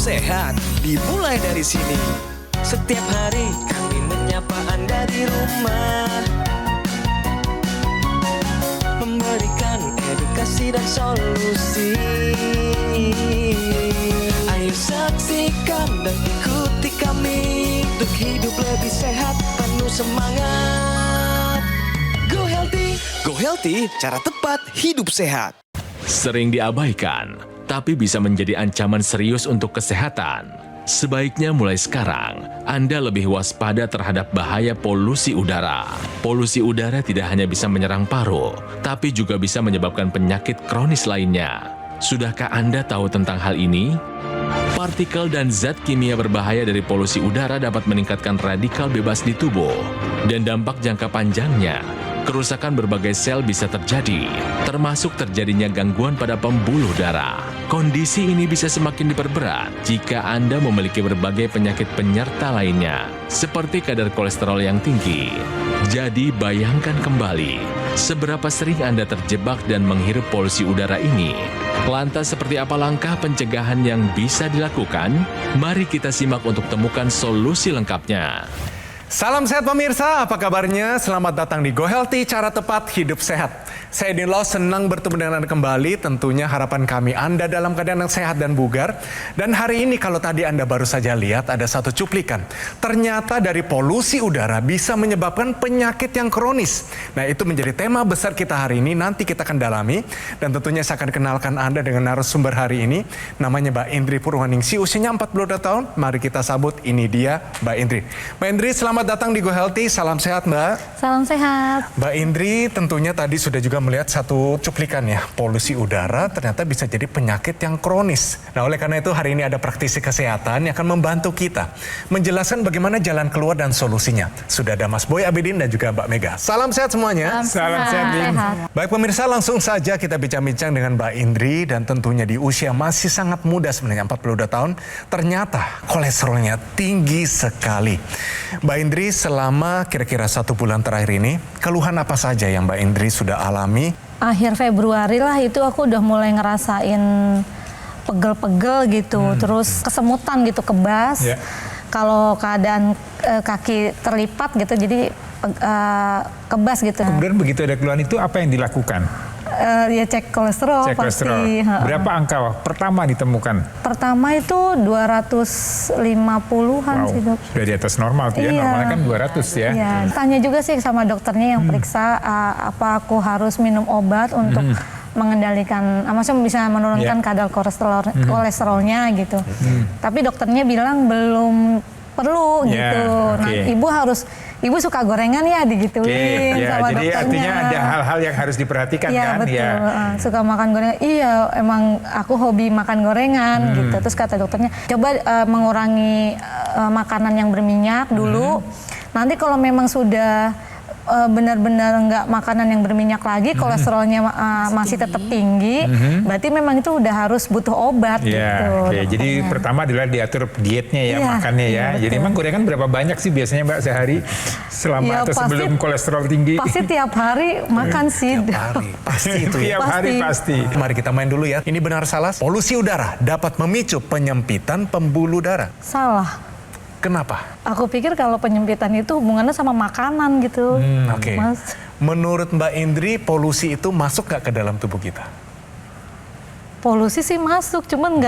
sehat dimulai dari sini. Setiap hari kami menyapa Anda di rumah, memberikan edukasi dan solusi. Ayo saksikan dan ikuti kami untuk hidup lebih sehat, penuh semangat. Go Healthy, Go Healthy, cara tepat hidup sehat. Sering diabaikan, tapi bisa menjadi ancaman serius untuk kesehatan. Sebaiknya mulai sekarang, Anda lebih waspada terhadap bahaya polusi udara. Polusi udara tidak hanya bisa menyerang paru, tapi juga bisa menyebabkan penyakit kronis lainnya. Sudahkah Anda tahu tentang hal ini? Partikel dan zat kimia berbahaya dari polusi udara dapat meningkatkan radikal bebas di tubuh. Dan dampak jangka panjangnya, kerusakan berbagai sel bisa terjadi, termasuk terjadinya gangguan pada pembuluh darah. Kondisi ini bisa semakin diperberat jika Anda memiliki berbagai penyakit penyerta lainnya, seperti kadar kolesterol yang tinggi. Jadi bayangkan kembali, seberapa sering Anda terjebak dan menghirup polusi udara ini. Lantas seperti apa langkah pencegahan yang bisa dilakukan? Mari kita simak untuk temukan solusi lengkapnya. Salam sehat pemirsa, apa kabarnya? Selamat datang di Go Healthy, cara tepat hidup sehat. Saya Edin Law, senang bertemu dengan Anda kembali. Tentunya harapan kami Anda dalam keadaan yang sehat dan bugar. Dan hari ini kalau tadi Anda baru saja lihat ada satu cuplikan. Ternyata dari polusi udara bisa menyebabkan penyakit yang kronis. Nah, itu menjadi tema besar kita hari ini. Nanti kita akan dalami. Dan tentunya saya akan kenalkan Anda dengan narasumber hari ini. Namanya Mbak Indri Purwaningsi, usianya 42 tahun. Mari kita sambut, ini dia Mbak Indri. Mbak Indri, selamat datang di Go Healthy. Salam sehat, Mbak. Salam sehat. Mbak Indri tentunya tadi sudah juga melihat satu cuplikan ya, polusi udara ternyata bisa jadi penyakit yang kronis. Nah, oleh karena itu hari ini ada praktisi kesehatan yang akan membantu kita menjelaskan bagaimana jalan keluar dan solusinya. Sudah ada Mas Boy Abidin dan juga Mbak Mega. Salam sehat semuanya. Salam sehat. Baik pemirsa, langsung saja kita bincang-bincang dengan Mbak Indri, dan tentunya di usia masih sangat muda sebenarnya, 42 tahun, ternyata kolesterolnya tinggi sekali. Mbak Indri, selama kira-kira 1 bulan terakhir ini, keluhan apa saja yang Mbak Indri sudah alami? Akhir Februari lah itu aku udah mulai ngerasain pegel-pegel gitu, terus kesemutan gitu, kebas. Yeah. Kalau keadaan kaki terlipat gitu, jadi kebas gitu. Kemudian begitu ada keluhan itu apa yang dilakukan? Ya cek kolesterol Cek kolesterol. pasti. Berapa angka pertama ditemukan? Pertama itu 250-an sih, Dok. Sudah di atas normal tuh ya, Iya. normalnya kan 200 ya. Iya. Tanya juga sih sama dokternya yang periksa apa aku harus minum obat untuk mengendalikan, maksudnya bisa menurunkan kadar kolesterolnya gitu. Tapi dokternya bilang belum perlu gitu. Nah, ibu suka gorengan ya, digituin Ya, sama jadi dokternya. artinya ada hal-hal yang harus diperhatikan Iya, kan? betul. Ya. Suka makan gorengan. Iya, emang aku hobi makan gorengan gitu. Terus kata dokternya, coba mengurangi makanan yang berminyak dulu. Nanti kalau memang sudah benar-benar nggak makanan yang berminyak lagi, kolesterolnya masih tetap tinggi, berarti memang itu udah harus butuh obat gitu. Oke. Jadi pertama adalah diatur dietnya ya, Iya, makannya ya. iya, Jadi betul. emang gorengan berapa banyak sih biasanya Mbak sehari selama Ya, atau sebelum kolesterol tinggi? Pasti tiap hari makan sih. Hari, pasti itu ya. Tiap hari pasti. Mari kita main dulu ya. Ini benar salah? Polusi udara dapat memicu penyempitan pembuluh darah. Salah. Kenapa? Aku pikir kalau penyempitan itu hubungannya sama makanan gitu. Oke. Mas. Menurut Mbak Indri, polusi itu masuk nggak ke dalam tubuh kita? Polusi sih masuk, cuman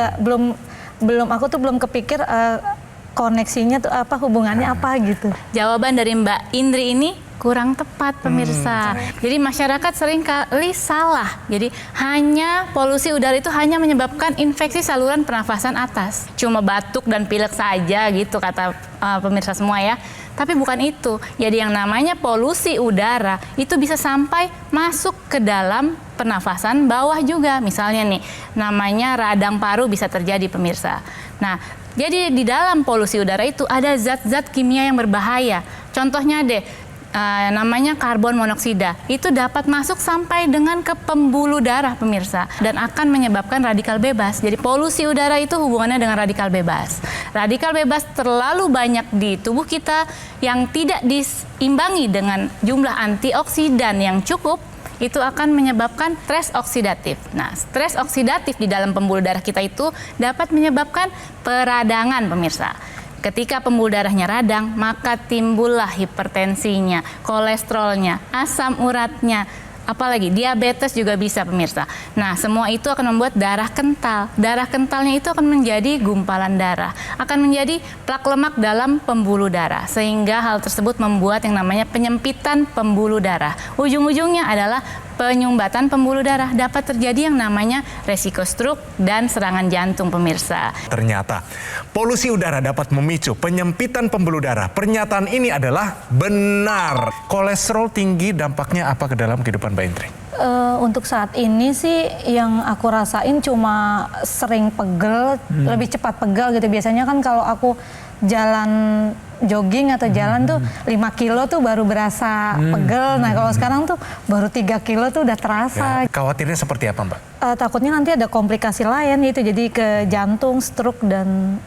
belum aku tuh belum kepikir koneksinya tuh apa, hubungannya apa gitu. Jawaban dari Mbak Indri ini kurang tepat pemirsa. Jadi masyarakat sering kali salah. Jadi hanya polusi udara itu hanya menyebabkan infeksi saluran pernafasan atas. Cuma batuk dan pilek saja gitu kata pemirsa semua ya. Tapi bukan itu. Jadi yang namanya polusi udara itu bisa sampai masuk ke dalam pernafasan bawah juga. Misalnya nih, namanya radang paru bisa terjadi pemirsa. Nah, jadi di dalam polusi udara itu ada zat-zat kimia yang berbahaya. Contohnya deh, namanya karbon monoksida. Itu dapat masuk sampai dengan ke pembuluh darah pemirsa dan akan menyebabkan radikal bebas. Jadi polusi udara itu hubungannya dengan radikal bebas. Radikal bebas terlalu banyak di tubuh kita yang tidak diimbangi dengan jumlah antioksidan yang cukup, itu akan menyebabkan stres oksidatif. Nah, stres oksidatif di dalam pembuluh darah kita itu dapat menyebabkan peradangan, pemirsa. Ketika pembuluh darahnya radang, maka timbullah hipertensinya, kolesterolnya, asam uratnya, apalagi diabetes juga bisa, pemirsa. Nah, semua itu akan membuat darah kental. Darah kentalnya itu akan menjadi gumpalan darah, akan menjadi plak lemak dalam pembuluh darah, sehingga hal tersebut membuat yang namanya penyempitan pembuluh darah. Ujung-ujungnya adalah penyumbatan pembuluh darah, dapat terjadi yang namanya resiko stroke dan serangan jantung, pemirsa. Ternyata polusi udara dapat memicu penyempitan pembuluh darah. Pernyataan ini adalah benar. Kolesterol tinggi dampaknya apa ke dalam kehidupan Mbak Indri? Untuk saat ini sih yang aku rasain cuma sering pegel, lebih cepat pegel gitu. Biasanya kan kalau aku jalan jogging atau jalan tuh 5 kilo tuh baru berasa pegel. Nah, kalau sekarang tuh baru 3 kilo tuh udah terasa. Ya, khawatirnya seperti apa, Mbak? Takutnya nanti ada komplikasi lain itu, jadi ke jantung, stroke, dan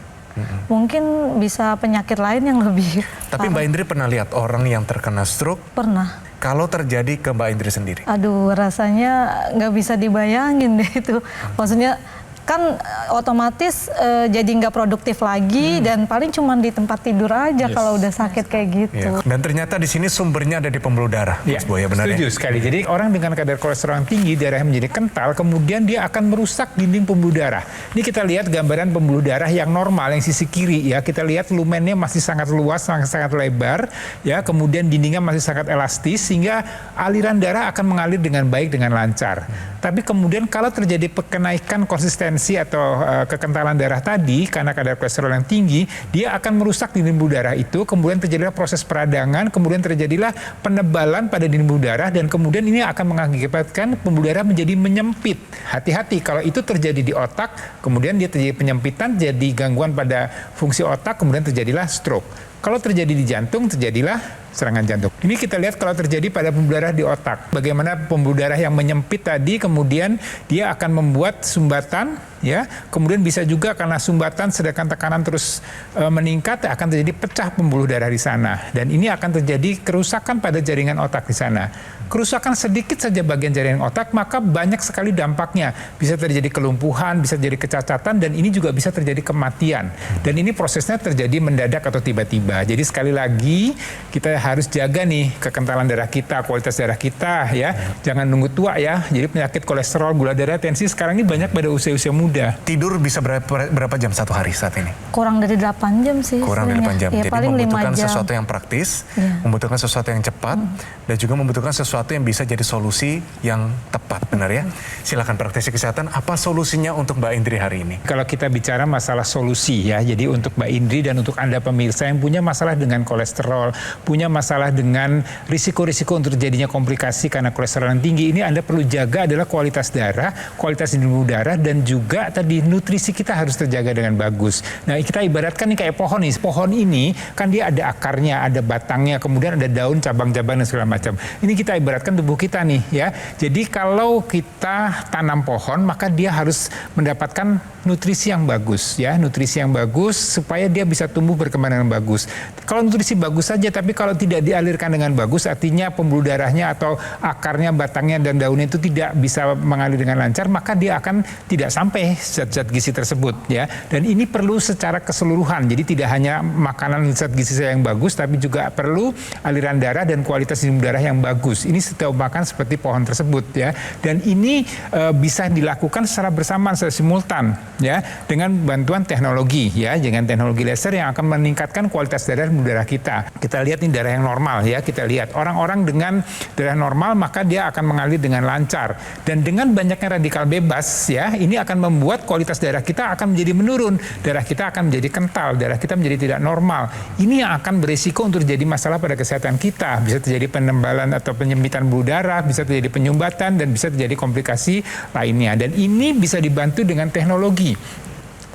mungkin bisa penyakit lain yang lebih Tapi Mbak Indri pernah lihat orang yang terkena stroke? pernah. Kalau terjadi ke Mbak Indri sendiri? Aduh, rasanya nggak bisa dibayangin deh itu. Maksudnya kan otomatis jadi nggak produktif lagi dan paling cuma di tempat tidur aja kalau udah sakit kayak gitu. Ya. Dan ternyata di sini sumbernya ada di pembuluh darah, Mas Boya, benar setuju ya? sekali. Jadi orang dengan kadar kolesterol yang tinggi, darahnya menjadi kental, kemudian dia akan merusak dinding pembuluh darah. Ini kita lihat gambaran pembuluh darah yang normal, yang sisi kiri ya. Kita lihat lumennya masih sangat luas, sangat lebar, ya. Kemudian dindingnya masih sangat elastis, sehingga aliran darah akan mengalir dengan baik, dengan lancar. Tapi kemudian kalau terjadi kenaikan konsistensi atau kekentalan darah tadi karena kadar kolesterol yang tinggi, dia akan merusak dinding pembuluh darah itu, kemudian terjadilah proses peradangan, kemudian terjadilah penebalan pada dinding pembuluh darah, dan kemudian ini akan mengakibatkan pembuluh darah menjadi menyempit. Hati-hati kalau itu terjadi di otak, kemudian dia terjadi penyempitan, jadi gangguan pada fungsi otak, kemudian terjadilah stroke. Kalau terjadi di jantung, terjadilah serangan jantung. Ini kita lihat kalau terjadi pada pembuluh darah di otak. Bagaimana pembuluh darah yang menyempit tadi, kemudian dia akan membuat sumbatan, ya. Kemudian bisa juga karena sumbatan sedangkan tekanan terus meningkat, akan terjadi pecah pembuluh darah di sana. Dan ini akan terjadi kerusakan pada jaringan otak di sana. Kerusakan sedikit saja bagian jaringan otak, maka banyak sekali dampaknya. Bisa terjadi kelumpuhan, bisa terjadi kecacatan, dan ini juga bisa terjadi kematian. Dan ini prosesnya terjadi mendadak atau tiba-tiba. Jadi sekali lagi kita harus jaga nih kekentalan darah kita, kualitas darah kita, ya. Jangan nunggu tua ya. Jadi penyakit kolesterol, gula darah, tensi sekarang ini banyak pada usia-usia muda. Tidur bisa berapa jam satu hari saat ini? Kurang dari 8 jam sih. Kurang dari 8 jam. Ya, Jadi paling membutuhkan 5 jam. sesuatu yang praktis, membutuhkan sesuatu yang cepat, dan juga membutuhkan sesuatu yang bisa jadi solusi yang tepat, benar ya? Silakan praktisi kesehatan, apa solusinya untuk Mbak Indri hari ini? Kalau kita bicara masalah solusi ya, jadi untuk Mbak Indri dan untuk Anda pemirsa yang punya masalah dengan kolesterol, punya masalah dengan risiko-risiko untuk terjadinya komplikasi karena kolesterol yang tinggi, ini Anda perlu jaga adalah kualitas darah, kualitas dinding darah, dan juga tadi nutrisi kita harus terjaga dengan bagus. Nah, kita ibaratkan nih kayak pohon nih. Pohon ini kan dia ada akarnya, ada batangnya, kemudian ada daun, cabang-cabang dan segala macam. Ini kita ibaratkan tubuh kita nih ya. Jadi kalau kita tanam pohon, maka dia harus mendapatkan nutrisi yang bagus ya, nutrisi yang bagus supaya dia bisa tumbuh berkembang dengan bagus. Kalau nutrisi bagus saja, tapi kalau tidak dialirkan dengan bagus, artinya pembuluh darahnya atau akarnya, batangnya dan daunnya itu tidak bisa mengalir dengan lancar, maka dia akan tidak sampai zat-zat gizi tersebut ya. Dan ini perlu secara keseluruhan. Jadi tidak hanya makanan zat gizi yang bagus, tapi juga perlu aliran darah dan kualitas darah yang bagus. Ini setiap makan seperti pohon tersebut ya. Dan ini bisa dilakukan secara bersamaan, secara simultan ya, dengan bantuan teknologi ya, dengan teknologi laser yang akan meningkatkan kualitas darah kita. Kita lihat ini darah yang normal ya, kita lihat orang-orang dengan darah normal maka dia akan mengalir dengan lancar. Dan dengan banyaknya radikal bebas ya, ini akan membuat kualitas darah kita akan menjadi menurun. Darah kita akan menjadi kental, darah kita menjadi tidak normal. Ini yang akan berisiko untuk terjadi masalah pada kesehatan kita. Bisa terjadi penembalan atau penyempitan pembuluh darah, bisa terjadi penyumbatan, dan bisa terjadi komplikasi lainnya. Dan ini bisa dibantu dengan teknologi.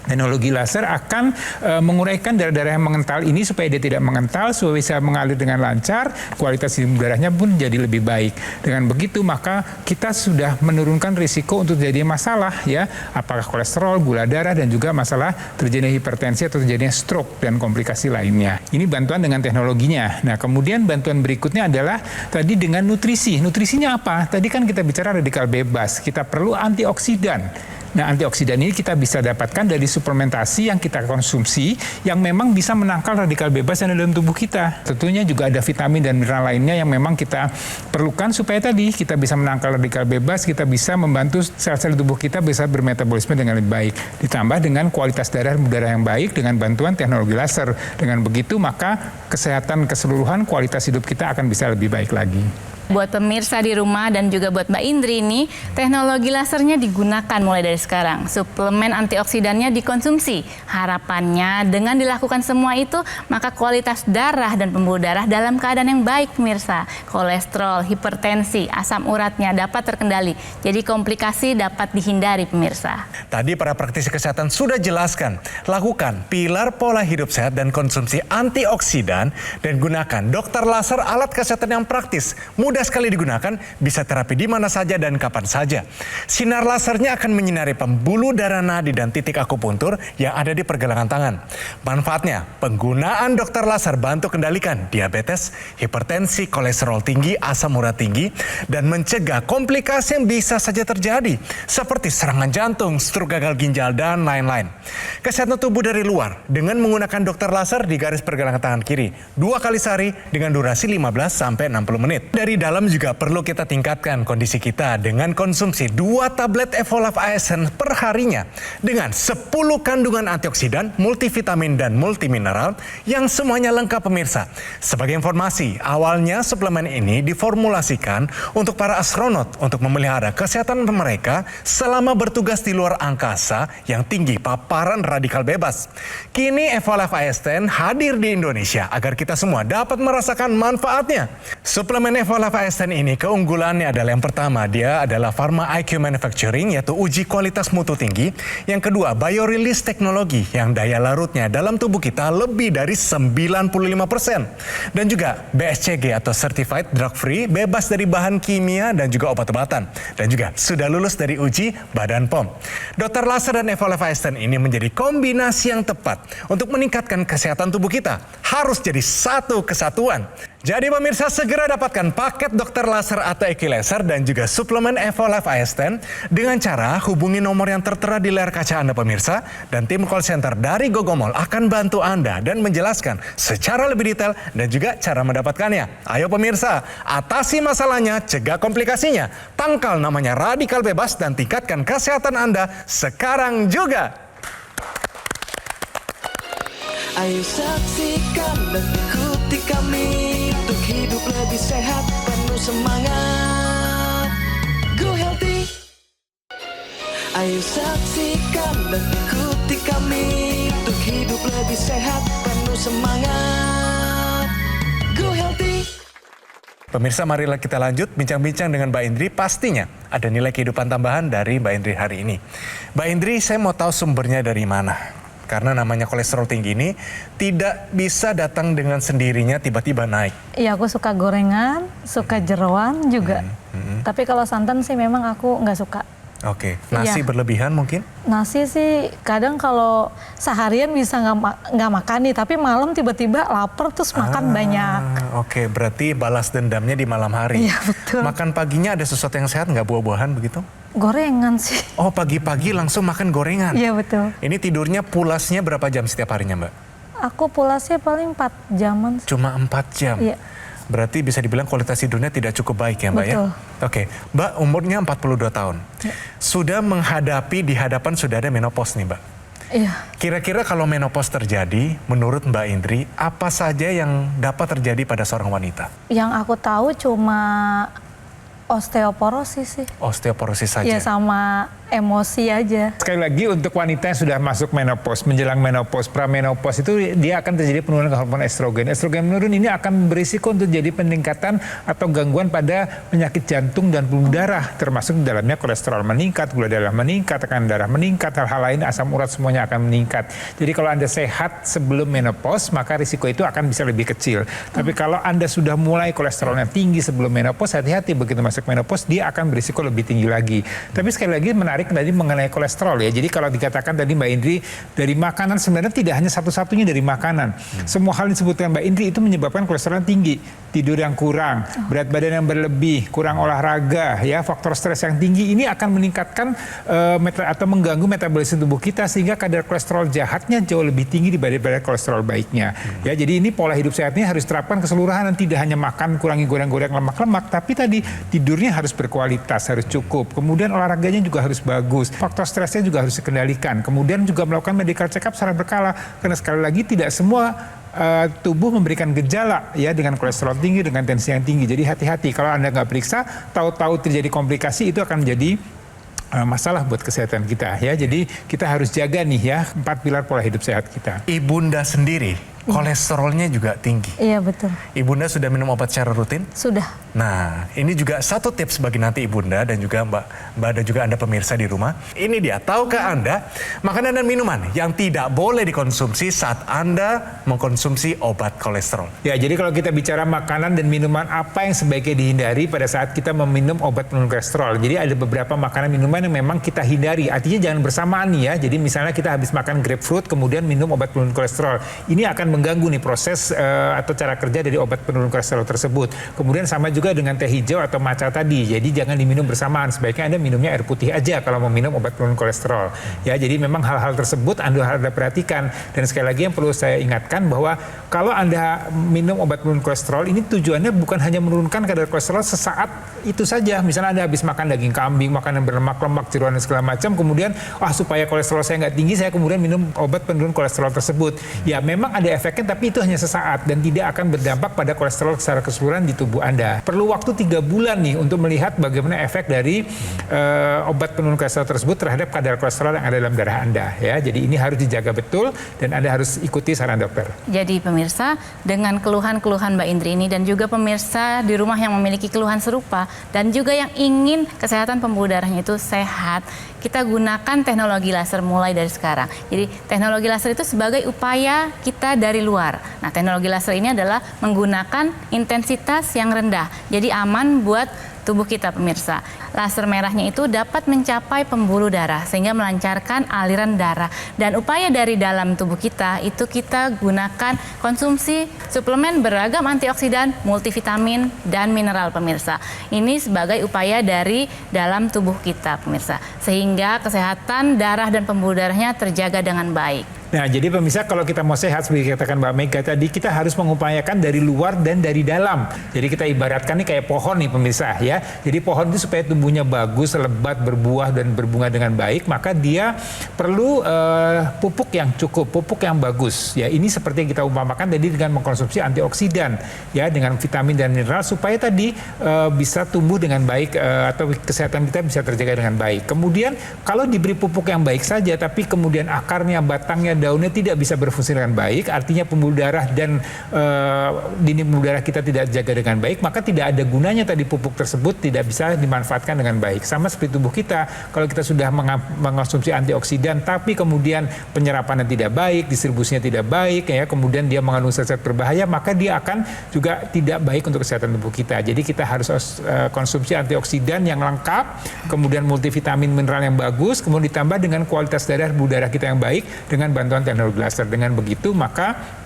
Teknologi laser akan menguraikan darah-darah yang mengental ini supaya dia tidak mengental, supaya bisa mengalir dengan lancar, kualitas hidup darahnya pun jadi lebih baik. Dengan begitu maka kita sudah menurunkan risiko untuk terjadi masalah ya, apakah kolesterol, gula darah dan juga masalah terjadinya hipertensi atau terjadinya stroke dan komplikasi lainnya. Ini bantuan dengan teknologinya. Nah, kemudian bantuan berikutnya adalah tadi dengan nutrisi. Nutrisinya apa? Tadi kan kita bicara radikal bebas, kita perlu antioksidan. Nah, antioksidan ini kita bisa dapatkan dari suplementasi yang kita konsumsi yang memang bisa menangkal radikal bebas yang ada dalam tubuh kita. Tentunya juga ada vitamin dan mineral lainnya yang memang kita perlukan supaya tadi kita bisa menangkal radikal bebas, kita bisa membantu sel-sel tubuh kita bisa bermetabolisme dengan lebih baik. Ditambah dengan kualitas darah yang baik dengan bantuan teknologi laser. Dengan begitu maka kesehatan keseluruhan kualitas hidup kita akan bisa lebih baik lagi. Buat pemirsa di rumah dan juga buat Mbak Indri ini, teknologi lasernya digunakan mulai dari sekarang. Suplemen antioksidannya dikonsumsi. Harapannya dengan dilakukan semua itu, maka kualitas darah dan pembuluh darah dalam keadaan yang baik pemirsa. Kolesterol, hipertensi, asam uratnya dapat terkendali. Jadi komplikasi dapat dihindari pemirsa. Tadi para praktisi kesehatan sudah jelaskan, lakukan pilar pola hidup sehat dan konsumsi antioksidan dan gunakan dokter laser alat kesehatan yang praktis, mudah sekali digunakan, bisa terapi di mana saja dan kapan saja. Sinar lasernya akan menyinari pembuluh darah nadi dan titik akupuntur yang ada di pergelangan tangan. Manfaatnya, penggunaan dokter laser bantu kendalikan diabetes, hipertensi, kolesterol tinggi, asam urat tinggi, dan mencegah komplikasi yang bisa saja terjadi, seperti serangan jantung, stroke gagal ginjal, dan lain-lain. Kesehatan tubuh dari luar dengan menggunakan dokter laser di garis pergelangan tangan kiri 2 kali sehari dengan durasi 15-60 menit. Dari dalam juga perlu kita tingkatkan kondisi kita dengan konsumsi 2 tablet Evolave ASN per harinya dengan 10 kandungan antioksidan, multivitamin, dan multimineral yang semuanya lengkap pemirsa. Sebagai informasi, awalnya suplemen ini diformulasikan untuk para astronot untuk memelihara kesehatan mereka selama bertugas di luar angkasa yang tinggi paparan radikal bebas. Kini Evolave ASN hadir di Indonesia agar kita semua dapat merasakan manfaatnya. Suplemen Evolave ASN ini keunggulannya adalah yang pertama, dia adalah Pharma IQ Manufacturing, yaitu uji kualitas mutu tinggi. Yang kedua, biorelease teknologi yang daya larutnya dalam tubuh kita lebih dari 95%. Dan juga BSCG atau Certified Drug Free, bebas dari bahan kimia dan juga obat-obatan. Dan juga sudah lulus dari uji Badan POM. Dr. Laser dan Evolave ASN ini menjadi kombinasi yang tepat untuk meningkatkan kesehatan tubuh kita. Harus jadi satu kesatuan. Jadi pemirsa, segera dapatkan paket dokter laser atau Equilaser dan juga suplemen Evolave ASN dengan cara hubungi nomor yang tertera di layar kaca Anda pemirsa, dan tim call center dari Gogomol akan bantu Anda dan menjelaskan secara lebih detail dan juga cara mendapatkannya. Ayo pemirsa, atasi masalahnya, cegah komplikasinya, tangkal namanya radikal bebas dan tingkatkan kesehatan Anda sekarang juga. Ayo saksikan dan ikuti kami untuk hidup lebih sehat, penuh semangat. Go Healthy. Ayo saksikan dan ikuti kami untuk hidup lebih sehat, penuh semangat. Go Healthy. Pemirsa, marilah kita lanjut bincang-bincang dengan Mbak Indri. Pastinya ada nilai kehidupan tambahan dari Mbak Indri hari ini. Mbak Indri, saya mau tahu sumbernya dari mana. Karena namanya kolesterol tinggi ini tidak bisa datang dengan sendirinya tiba-tiba naik. Iya, aku suka gorengan, suka jeroan juga. Tapi kalau santan sih memang aku nggak suka. Oke, nasi Iya. berlebihan mungkin? Nasi sih kadang kalau seharian bisa nggak makan nih, tapi malam tiba-tiba lapar terus makan banyak. Oke, berarti balas dendamnya di malam hari. Iya, betul. Makan paginya ada sesuatu yang sehat nggak, buah-buahan begitu? Gorengan sih. Oh, pagi-pagi langsung makan gorengan? Iya, betul. Ini tidurnya pulasnya berapa jam setiap harinya, Mbak? Aku pulasnya paling 4 jaman. Cuma 4 jam? Iya. Berarti bisa dibilang kualitas tidurnya tidak cukup baik ya, Mbak? Betul. Ya? Oke, Mbak umurnya 42 tahun. Ya. Sudah menghadapi, di hadapan sudah ada menopause nih, Mbak. Iya. Kira-kira kalau menopause terjadi, menurut Mbak Indri, apa saja yang dapat terjadi pada seorang wanita? Yang aku tahu cuma osteoporosis sih. Osteoporosis saja? Iya, sama emosi aja. Sekali lagi untuk wanita yang sudah masuk menopause, menjelang menopause, pramenopause itu dia akan terjadi penurunan hormon estrogen. Estrogen menurun ini akan berisiko untuk jadi peningkatan atau gangguan pada penyakit jantung dan pembuluh darah, termasuk di dalamnya kolesterol meningkat, gula darah meningkat, tekanan darah meningkat, hal-hal lain, asam urat semuanya akan meningkat. Jadi kalau Anda sehat sebelum menopause, maka risiko itu akan bisa lebih kecil. Tapi kalau Anda sudah mulai kolesterolnya tinggi sebelum menopause, hati-hati begitu masuk menopause dia akan berisiko lebih tinggi lagi. Tapi sekali lagi menarik tadi mengenai kolesterol ya. Jadi kalau dikatakan tadi Mbak Indri dari makanan sebenarnya tidak hanya satu-satunya dari makanan. Semua hal disebutkan Mbak Indri itu menyebabkan kolesterol tinggi, tidur yang kurang, berat badan yang berlebih, kurang olahraga, ya faktor stres yang tinggi ini akan meningkatkan atau mengganggu metabolisme tubuh kita sehingga kadar kolesterol jahatnya jauh lebih tinggi dibanding kolesterol baiknya. Ya jadi ini pola hidup sehat ini harus diterapkan keseluruhan dan tidak hanya makan kurangi goreng-goreng lemak-lemak, tapi tadi tidurnya harus berkualitas, harus cukup. Kemudian olahraganya juga harus bagus. Faktor stresnya juga harus dikendalikan. Kemudian juga melakukan medical check up secara berkala. Karena sekali lagi tidak semua tubuh memberikan gejala ya dengan kolesterol tinggi, dengan tensi yang tinggi. Jadi hati-hati kalau Anda nggak periksa, tahu-tahu terjadi komplikasi itu akan menjadi masalah buat kesehatan kita ya. Jadi kita harus jaga nih ya 4 pilar pola hidup sehat kita. Ibunda sendiri kolesterolnya juga tinggi. Iya betul. Ibunda sudah minum obat secara rutin? Sudah. Nah, ini juga satu tips bagi nanti Ibunda dan juga Mbak dan juga Anda pemirsa di rumah. Ini dia, tahukah Anda makanan dan minuman yang tidak boleh dikonsumsi saat Anda mengkonsumsi obat kolesterol? Ya, jadi kalau kita bicara makanan dan minuman apa yang sebaiknya dihindari pada saat kita meminum obat penurun kolesterol. Jadi ada beberapa makanan minuman yang memang kita hindari. Artinya jangan bersamaan nih ya. Jadi misalnya kita habis makan grapefruit kemudian minum obat penurun kolesterol. Ini akan mengganggu nih proses atau cara kerja dari obat penurun kolesterol tersebut. Kemudian sama juga dengan teh hijau atau matcha tadi. Jadi jangan diminum bersamaan. Sebaiknya Anda minumnya air putih aja kalau mau minum obat penurun kolesterol. Ya, jadi memang hal-hal tersebut Anda harus perhatikan. Dan sekali lagi yang perlu saya ingatkan bahwa kalau Anda minum obat penurun kolesterol ini tujuannya bukan hanya menurunkan kadar kolesterol sesaat itu saja. Misalnya Anda habis makan daging kambing, makanan berlemak-lemak, jeroan dan segala macam, kemudian supaya kolesterol saya nggak tinggi, saya kemudian minum obat penurun kolesterol tersebut. Ya, memang ada efeknya, tapi itu hanya sesaat dan tidak akan berdampak pada kolesterol secara keseluruhan di tubuh Anda. Perlu waktu 3 bulan nih untuk melihat bagaimana efek dari obat penurun kolesterol tersebut terhadap kadar kolesterol yang ada dalam darah Anda. Ya, jadi ini harus dijaga betul dan Anda harus ikuti saran dokter. Jadi pemirsa, dengan keluhan-keluhan Mbak Indri ini dan juga pemirsa di rumah yang memiliki keluhan serupa dan juga yang ingin kesehatan pembuluh darahnya itu sehat, kita gunakan teknologi laser mulai dari sekarang. Jadi teknologi laser itu sebagai upaya kita dari luar. Nah, teknologi laser ini adalah menggunakan intensitas yang rendah. Jadi aman buat tubuh kita pemirsa. Laser merahnya itu dapat mencapai pembuluh darah sehingga melancarkan aliran darah. Dan upaya dari dalam tubuh kita itu kita gunakan konsumsi suplemen beragam antioksidan, multivitamin, dan mineral pemirsa. Ini sebagai upaya dari dalam tubuh kita pemirsa. Sehingga kesehatan darah dan pembuluh darahnya terjaga dengan baik. Nah, jadi pemirsa kalau kita mau sehat seperti katakan Mbak Mega tadi, kita harus mengupayakan dari luar dan dari dalam. Jadi kita ibaratkan nih kayak pohon nih pemirsa ya. Jadi pohon itu supaya tumbuhnya bagus, lebat, berbuah dan berbunga dengan baik, maka dia perlu pupuk yang cukup, pupuk yang bagus. Ya, ini seperti yang kita umpamakan tadi dengan mengkonsumsi antioksidan ya, dengan vitamin dan mineral supaya tadi bisa tumbuh dengan baik atau kesehatan kita bisa terjaga dengan baik. Kemudian kalau diberi pupuk yang baik saja tapi kemudian akarnya, batangnya, daunnya tidak bisa berfungsi dengan baik, artinya pembuluh darah dan dinding pembuluh darah kita tidak terjaga dengan baik, maka tidak ada gunanya tadi pupuk tersebut tidak bisa dimanfaatkan dengan baik. Sama seperti tubuh kita, kalau kita sudah mengonsumsi antioksidan tapi kemudian penyerapannya tidak baik, distribusinya tidak baik, ya, kemudian dia mengandung zat-zat berbahaya, maka dia akan juga tidak baik untuk kesehatan tubuh kita. Jadi kita harus konsumsi antioksidan yang lengkap, kemudian multivitamin mineral yang bagus, kemudian ditambah dengan kualitas darah pembuluh darah kita yang baik dengan bantuan teknologi laser. Dengan begitu maka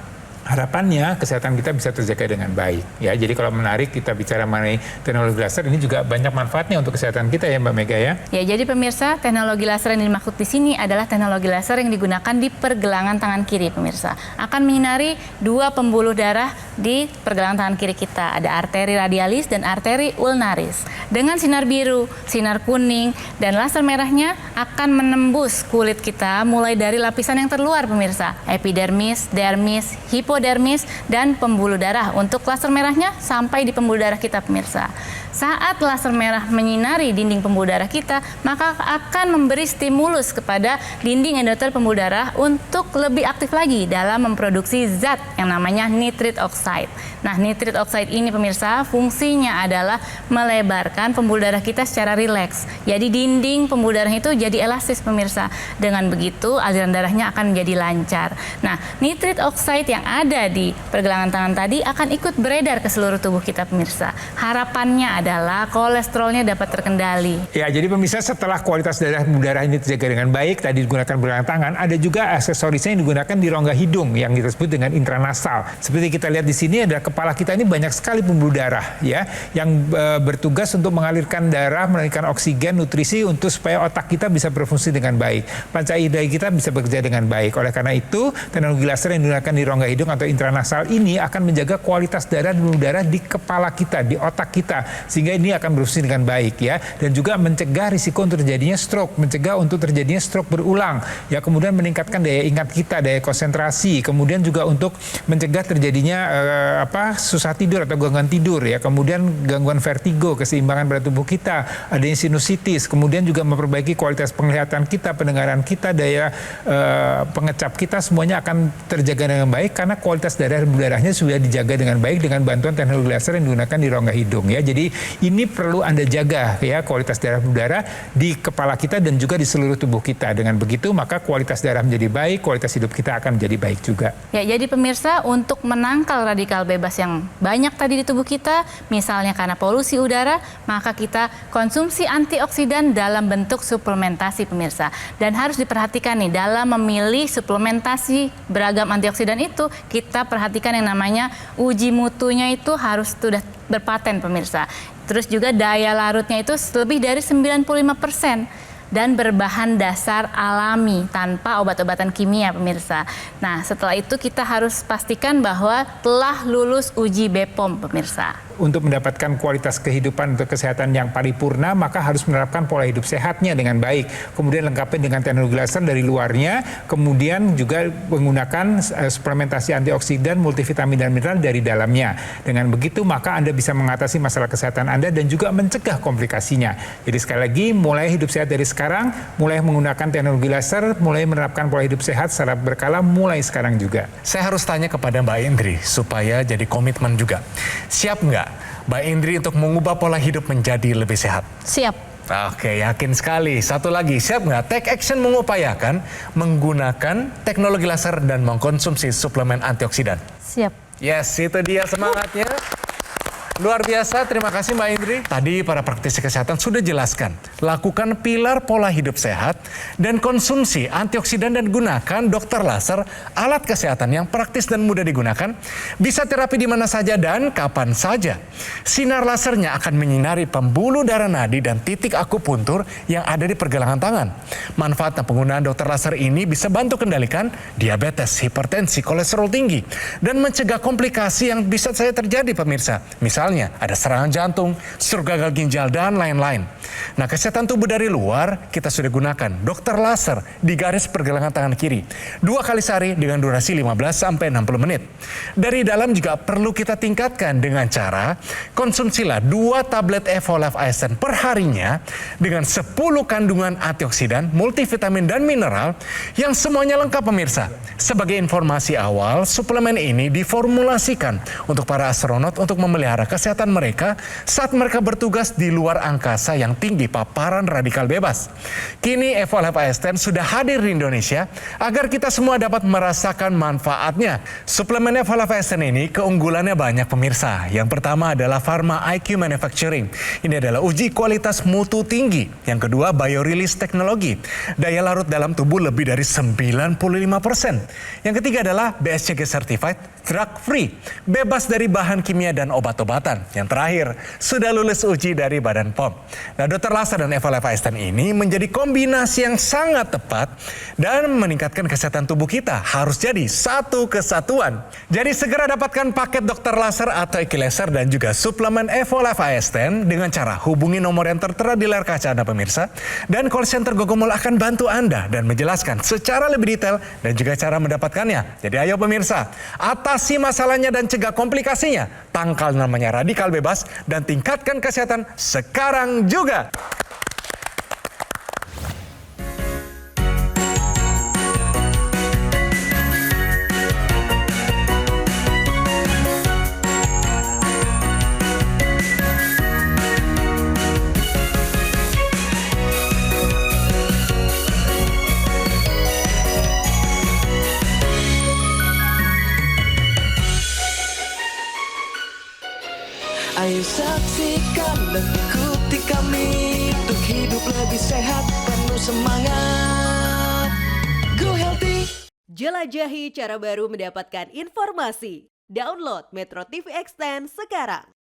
harapannya kesehatan kita bisa terjaga dengan baik. Ya, jadi kalau menarik kita bicara mengenai teknologi laser ini juga banyak manfaatnya untuk kesehatan kita ya Mbak Mega ya. Ya, jadi pemirsa, teknologi laser yang dimaksud di sini adalah teknologi laser yang digunakan di pergelangan tangan kiri pemirsa. Akan menyinari 2 pembuluh darah di pergelangan tangan kiri kita. Ada arteri radialis dan arteri ulnaris. Dengan sinar biru, sinar kuning, dan laser merahnya akan menembus kulit kita mulai dari lapisan yang terluar pemirsa. Epidermis, dermis, hipodermis, dan pembuluh darah. Untuk laser merahnya sampai di pembuluh darah kita pemirsa. Saat laser merah menyinari dinding pembuluh darah kita, maka akan memberi stimulus kepada dinding endotel pembuluh darah untuk lebih aktif lagi dalam memproduksi zat yang namanya nitrit oxide. Nah, nitrit oxide ini pemirsa fungsinya adalah melebarkan pembuluh darah kita secara rileks. Jadi dinding pembuluh darah itu jadi elastis pemirsa. Dengan begitu aliran darahnya akan menjadi lancar. Nah, nitrit oxide yang ada di pergelangan tangan tadi akan ikut beredar ke seluruh tubuh kita pemirsa. Harapannya adalah kolesterolnya dapat terkendali. Ya, jadi pemirsa, setelah kualitas darah ini terjaga dengan baik, tadi digunakan pergelangan tangan, ada juga aksesorisnya yang digunakan di rongga hidung yang kita sebut dengan intranasal. Seperti kita lihat di sini, ada kepala kita ini banyak sekali pembuluh darah ya yang bertugas untuk mengalirkan darah, mengalirkan oksigen, nutrisi untuk supaya otak kita bisa berfungsi dengan baik. Panca indera kita bisa bekerja dengan baik. Oleh karena itu, teknologi laser yang digunakan di rongga hidung atau intranasal ini akan menjaga kualitas darah dan pembuluh darah di kepala kita, di otak kita, sehingga ini akan berfungsi dengan baik ya, dan juga mencegah risiko untuk terjadinya stroke, mencegah untuk terjadinya stroke berulang ya, kemudian meningkatkan daya ingat kita, daya konsentrasi, kemudian juga untuk mencegah terjadinya susah tidur atau gangguan tidur ya, kemudian gangguan vertigo, keseimbangan pada tubuh kita, adanya sinusitis, kemudian juga memperbaiki kualitas penglihatan kita, pendengaran kita, daya pengecap kita, semuanya akan terjaga dengan baik karena kualitas darah dan darahnya sudah dijaga dengan baik dengan bantuan teknologi laser yang digunakan di rongga hidung ya. Jadi ini perlu Anda jaga ya, kualitas darah di kepala kita dan juga di seluruh tubuh kita. Dengan begitu maka kualitas darah menjadi baik, kualitas hidup kita akan menjadi baik juga. Ya, jadi pemirsa, untuk menangkal radikal bebas yang banyak tadi di tubuh kita, misalnya karena polusi udara, maka kita konsumsi antioksidan dalam bentuk suplementasi pemirsa. Dan harus diperhatikan nih, dalam memilih suplementasi beragam antioksidan itu, kita perhatikan yang namanya uji mutunya itu harus sudah berpaten pemirsa. Terus juga daya larutnya itu lebih dari 95%. Dan berbahan dasar alami tanpa obat-obatan kimia pemirsa. Nah, setelah itu kita harus pastikan bahwa telah lulus uji BPOM pemirsa. Untuk mendapatkan kualitas kehidupan untuk kesehatan yang paripurna, maka harus menerapkan pola hidup sehatnya dengan baik. Kemudian lengkapi dengan teknologi laser dari luarnya, kemudian juga menggunakan suplementasi antioksidan, multivitamin dan mineral dari dalamnya. Dengan begitu maka Anda bisa mengatasi masalah kesehatan Anda dan juga mencegah komplikasinya. Jadi sekali lagi, mulai hidup sehat dari sekarang, mulai menggunakan teknologi laser, mulai menerapkan pola hidup sehat secara berkala mulai sekarang juga. Saya harus tanya kepada Mbak Indri supaya jadi komitmen juga. Siap nggak Mbak Indri untuk mengubah pola hidup menjadi lebih sehat? Siap. Oke, yakin sekali. Satu lagi, siap nggak take action mengupayakan menggunakan teknologi laser dan mengkonsumsi suplemen antioksidan? Siap. Yes, itu dia semangatnya. Luar biasa, terima kasih Mbak Indri. Tadi para praktisi kesehatan sudah jelaskan. Lakukan pilar pola hidup sehat dan konsumsi antioksidan dan gunakan dokter laser, alat kesehatan yang praktis dan mudah digunakan. Bisa terapi di mana saja dan kapan saja. Sinar lasernya akan menyinari pembuluh darah nadi dan titik akupuntur yang ada di pergelangan tangan. Manfaat penggunaan dokter laser ini bisa bantu kendalikan diabetes, hipertensi, kolesterol tinggi, dan mencegah komplikasi yang bisa saja terjadi pemirsa. Misalnya ada serangan jantung, stroke gagal ginjal, dan lain-lain. Nah, kesehatan tubuh dari luar kita sudah gunakan dokter laser di garis pergelangan tangan kiri 2 kali sehari dengan durasi 15-60 menit. Dari dalam juga perlu kita tingkatkan dengan cara konsumsilah 2 tablet Evolife ASN per harinya dengan 10 kandungan antioksidan, multivitamin, dan mineral yang semuanya lengkap pemirsa. Sebagai informasi awal, suplemen ini diformulasikan untuk para astronot untuk memelihara kesehatan mereka saat mereka bertugas di luar angkasa yang tinggi paparan radikal bebas. Kini Evolife ASN sudah hadir di Indonesia agar kita semua dapat merasakan manfaatnya. Suplemen Evolife ASN ini keunggulannya banyak pemirsa. Yang pertama adalah Pharma IQ Manufacturing. Ini adalah uji kualitas mutu tinggi. Yang kedua, biorelease teknologi. Daya larut dalam tubuh lebih dari 95%. Yang ketiga adalah BSCG Certified Drug Free. Bebas dari bahan kimia dan obat-obatan. Yang terakhir, sudah lulus uji dari Badan POM. Nah, dokter laser dan Evolife ASN ini menjadi kombinasi yang sangat tepat dan meningkatkan kesehatan tubuh kita. Harus jadi satu kesatuan. Jadi segera dapatkan paket dokter laser atau Equilaser dan juga suplemen Evolife ASN dengan cara hubungi nomor yang tertera di layar kaca Anda pemirsa. Dan call center Gogomol akan bantu Anda dan menjelaskan secara lebih detail dan juga cara mendapatkannya. Jadi ayo pemirsa, atas Atasi masalahnya dan cegah komplikasinya. Tangkal namanya radikal bebas dan tingkatkan kesehatan sekarang juga. Ayo saksikan dan ikuti kami untuk hidup lebih sehat, penuh semangat. Go Healthy. Jelajahi cara baru mendapatkan informasi. Download Metro TV Extend sekarang.